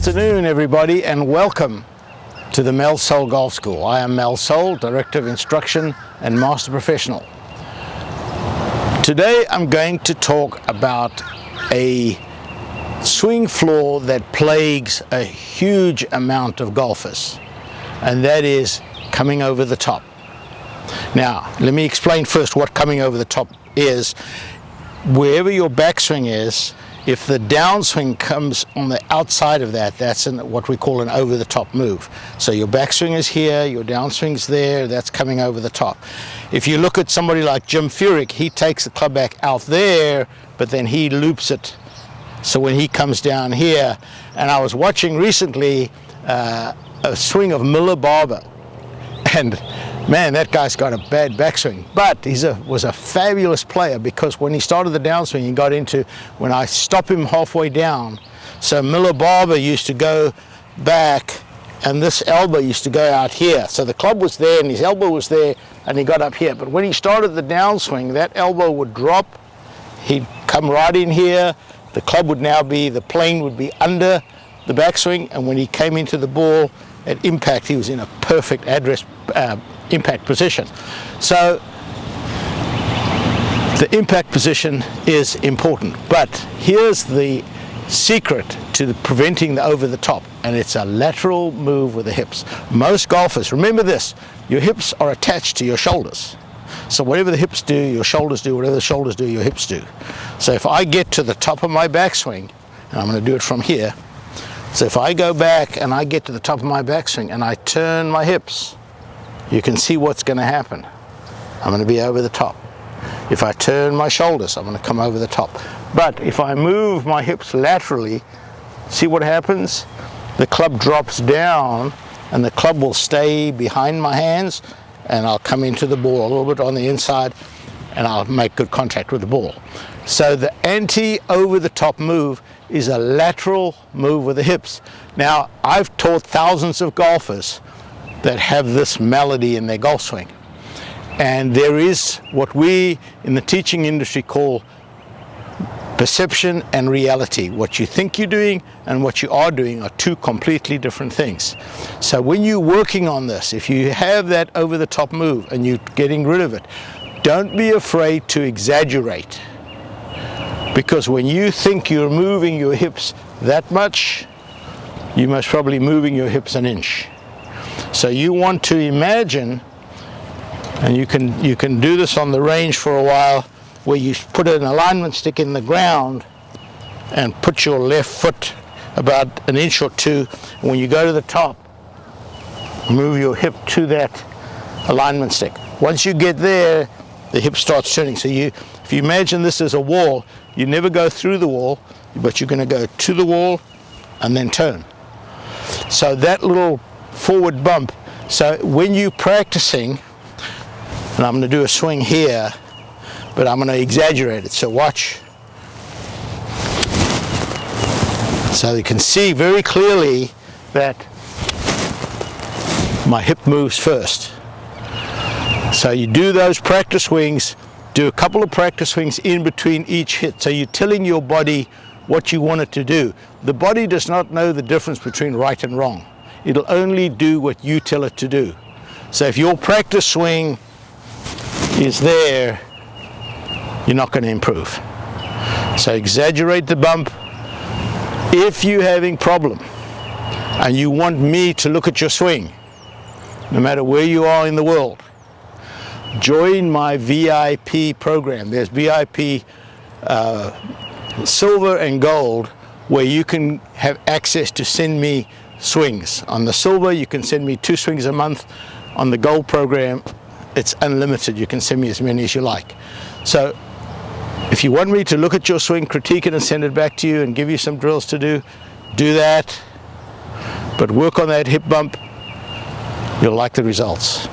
afternoon, everybody, and welcome to the Mel Soul Golf School. I am Mel Soul, Director of Instruction and Master Professional. Today I'm going to talk about a swing flaw that plagues a huge amount of golfers, and that is coming over the top. Now, let me explain first what coming over the top is. Wherever your backswing is, if the downswing comes on the outside of that, that's what we call an over-the-top move. So your backswing is here, your downswing's there, that's coming over the top. If you look at somebody like Jim Furyk, he takes the club back out there, but then he loops it. So when he comes down here, and I was watching recently a swing of Barber, and man, that guy's got a bad backswing, but he was a fabulous player, because when he started the downswing, he got into, when I stop him halfway down, so Barber used to go back, and this elbow used to go out here. So the club was there, and his elbow was there, and he got up here. But when he started the downswing, that elbow would drop, he'd come right in here, the club would now be, the plane would be under the backswing, and when he came into the ball, at impact, he was in a perfect impact position. So the impact position is important, but here's the secret to preventing the over the top, and it's a lateral move with the hips. Most golfers, remember this, your hips are attached to your shoulders. So whatever the hips do, your shoulders do, whatever the shoulders do, your hips do. So if I get to the top of my backswing, and I'm going to do it from here, so if I go back and I get to the top of my backswing and I turn my hips, you can see what's going to happen. I'm going to be over the top. If I turn my shoulders, I'm going to come over the top. But if I move my hips laterally, see what happens? The club drops down and the club will stay behind my hands, and I'll come into the ball a little bit on the inside, and I'll make good contact with the ball. So the ante over the top move is a lateral move with the hips. Now, I've taught thousands of golfers that have this malady in their golf swing. And there is what we in the teaching industry call perception and reality. What you think you're doing and what you are doing are two completely different things. So when you're working on this, if you have that over the top move and you're getting rid of it, don't be afraid to exaggerate. Because when you think you're moving your hips that much, you must probably be moving your hips an inch. So you want to imagine, and you can do this on the range for a while, where you put an alignment stick in the ground and put your left foot about an inch or two. And when you go to the top, move your hip to that alignment stick. Once you get there, the hip starts turning. So if you imagine this as a wall, you never go through the wall, but you're going to go to the wall and then turn. So that little forward bump. So when you're practicing, and I'm going to do a swing here, but I'm going to exaggerate it. So watch. So you can see very clearly that my hip moves first. So you do those practice swings, do a couple of practice swings in between each hit. So you're telling your body what you want it to do. The body does not know the difference between right and wrong. It'll only do what you tell it to do. So if your practice swing is there, you're not going to improve. So exaggerate the bump. If you're having problem and you want me to look at your swing, no matter where you are in the world, join my VIP program. There's VIP silver and gold, where you can have access to send me swings. On the silver, you can send me 2 swings a month. On the gold program, it's unlimited. You can send me as many as you like. So if you want me to look at your swing, critique it, and send it back to you and give you some drills to do that. But work on that hip bump. You'll like the results.